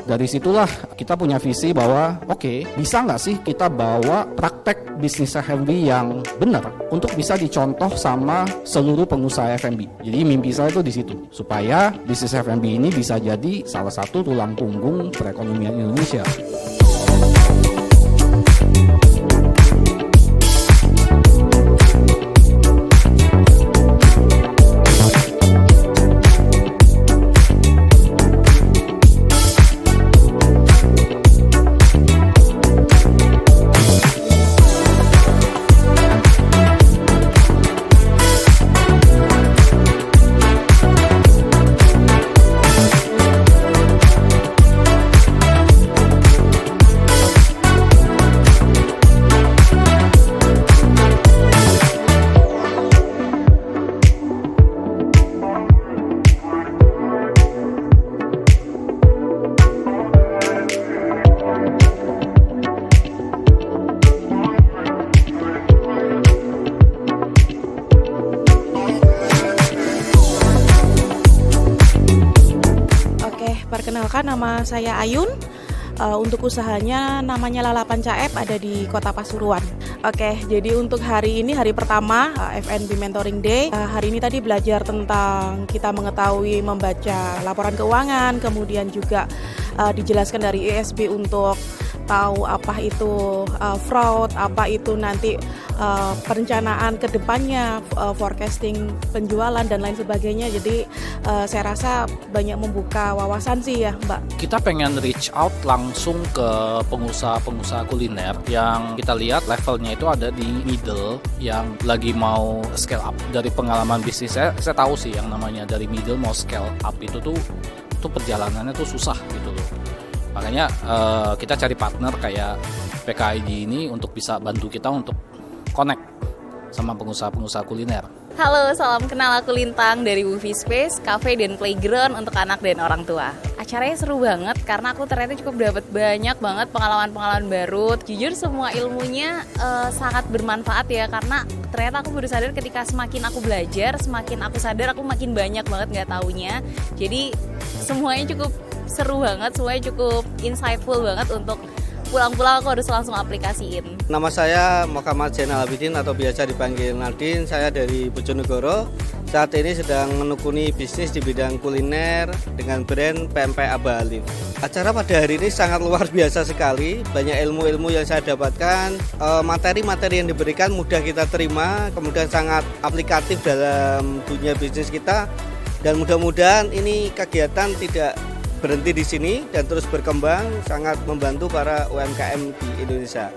Dari situlah kita punya visi bahwa bisa nggak sih kita bawa praktek bisnis F&B yang benar untuk bisa dicontoh sama seluruh pengusaha F&B. Jadi mimpi saya itu di situ, supaya bisnis F&B ini bisa jadi salah satu tulang punggung perekonomian Indonesia. Perkenalkan, nama saya Ayun. Untuk usahanya namanya Lalapan Caep, ada di Kota Pasuruan. Jadi untuk hari ini hari pertama F&B Mentoring Day. Hari ini tadi belajar tentang kita mengetahui membaca laporan keuangan, kemudian juga dijelaskan dari ESB untuk tahu apa itu fraud, apa itu nanti perencanaan ke depannya, forecasting penjualan dan lain sebagainya. Jadi saya rasa banyak membuka wawasan sih ya, Mbak. Kita pengen reach out langsung ke pengusaha-pengusaha kuliner yang kita lihat levelnya itu ada di middle yang lagi mau scale up. Dari pengalaman bisnis saya tahu sih yang namanya dari middle mau scale up itu tuh perjalanannya tuh susah gitu loh. Makanya kita cari partner kayak PKID ini untuk bisa bantu kita untuk connect sama pengusaha-pengusaha kuliner. Halo, salam kenal, aku Lintang dari Movie Space, cafe dan playground untuk anak dan orang tua. Acaranya seru banget karena aku ternyata cukup dapat banyak banget pengalaman-pengalaman baru. Jujur semua ilmunya sangat bermanfaat ya, karena ternyata aku baru sadar ketika semakin aku belajar, semakin aku sadar aku makin banyak banget nggak taunya. Jadi semuanya cukup seru banget, semuanya cukup insightful banget untuk pulang-pulang aku harus langsung aplikasiin. Nama saya Muhammad Zainal Abidin atau biasa dipanggil Nadine. Saya dari Bojonegoro. Saat ini sedang menekuni bisnis di bidang kuliner dengan brand PMP Abah Alif. Acara pada hari ini sangat luar biasa sekali. Banyak ilmu-ilmu yang saya dapatkan, materi-materi yang diberikan mudah kita terima, kemudian sangat aplikatif dalam dunia bisnis kita. Dan mudah-mudahan ini kegiatan tidak berhenti di sini dan terus berkembang, sangat membantu para UMKM di Indonesia.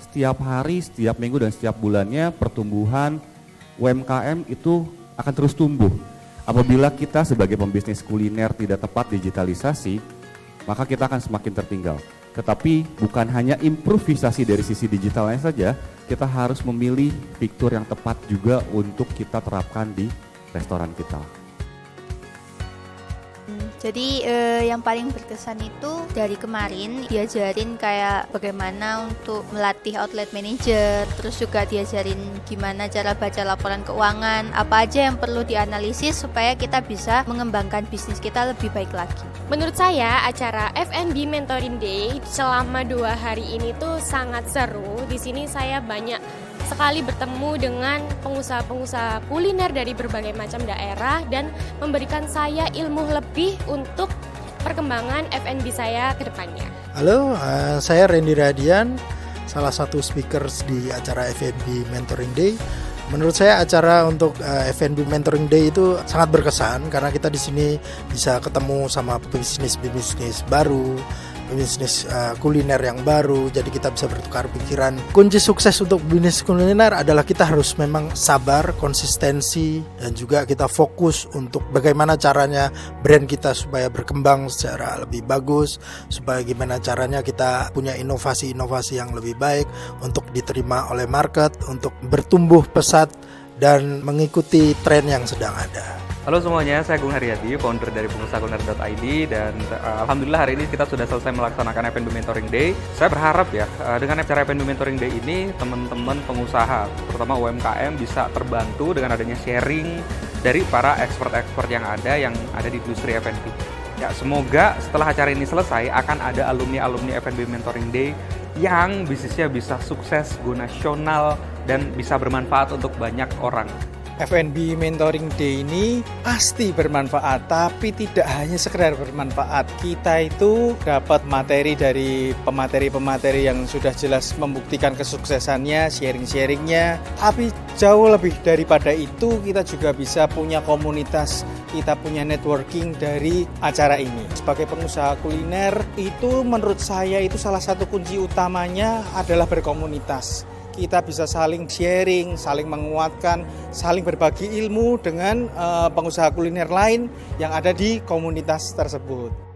Setiap hari, setiap minggu dan setiap bulannya pertumbuhan UMKM itu akan terus tumbuh. Apabila kita sebagai pembisnis kuliner tidak tepat digitalisasi, maka kita akan semakin tertinggal. Tetapi bukan hanya improvisasi dari sisi digitalnya saja, kita harus memilih fitur yang tepat juga untuk kita terapkan di restoran kita. Jadi yang paling berkesan itu dari kemarin diajarin kayak bagaimana untuk melatih outlet manager, terus juga diajarin gimana cara baca laporan keuangan, apa aja yang perlu dianalisis supaya kita bisa mengembangkan bisnis kita lebih baik lagi. Menurut saya acara F&B Mentoring Day selama 2 hari ini tuh sangat seru. Di sini saya banyak sekali bertemu dengan pengusaha-pengusaha kuliner dari berbagai macam daerah dan memberikan saya ilmu lebih untuk perkembangan F&B saya ke depannya. Halo, saya Randy Radian, salah satu speakers di acara F&B Mentoring Day. Menurut saya acara untuk F&B Mentoring Day itu sangat berkesan karena kita di sini bisa ketemu sama bisnis baru, bisnis kuliner yang baru, jadi kita bisa bertukar pikiran. Kunci sukses untuk bisnis kuliner adalah kita harus memang sabar, konsistensi, dan juga kita fokus untuk bagaimana caranya brand kita supaya berkembang secara lebih bagus, supaya gimana caranya kita punya inovasi-inovasi yang lebih baik untuk diterima oleh market, untuk bertumbuh pesat dan mengikuti tren yang sedang ada. Halo semuanya, saya Agung Haryadi, founder dari pengusahakuliner.id, dan alhamdulillah hari ini kita sudah selesai melaksanakan F&B Mentoring Day. Saya berharap ya dengan acara F&B Mentoring Day ini teman-teman pengusaha, terutama UMKM, bisa terbantu dengan adanya sharing dari para expert-expert yang ada di industri F&B. Ya, semoga setelah acara ini selesai akan ada alumni-alumni F&B Mentoring Day yang bisnisnya bisa sukses, go nasional, dan bisa bermanfaat untuk banyak orang. F&B Mentoring Day ini pasti bermanfaat, tapi tidak hanya sekedar bermanfaat. Kita itu dapat materi dari pemateri-pemateri yang sudah jelas membuktikan kesuksesannya, sharing-sharingnya. Tapi jauh lebih daripada itu, kita juga bisa punya komunitas, kita punya networking dari acara ini. Sebagai pengusaha kuliner, itu menurut saya itu salah satu kunci utamanya adalah berkomunitas. Kita bisa saling sharing, saling menguatkan, saling berbagi ilmu dengan pengusaha kuliner lain yang ada di komunitas tersebut.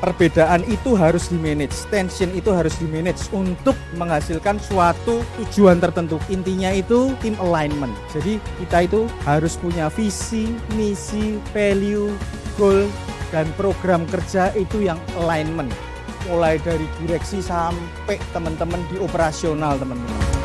Perbedaan itu harus di-manage, tension itu harus di-manage untuk menghasilkan suatu tujuan tertentu. Intinya itu team alignment. Jadi kita itu harus punya visi, misi, value, goal, dan program kerja itu yang alignment. Mulai dari direksi sampai teman-teman di operasional, teman-teman.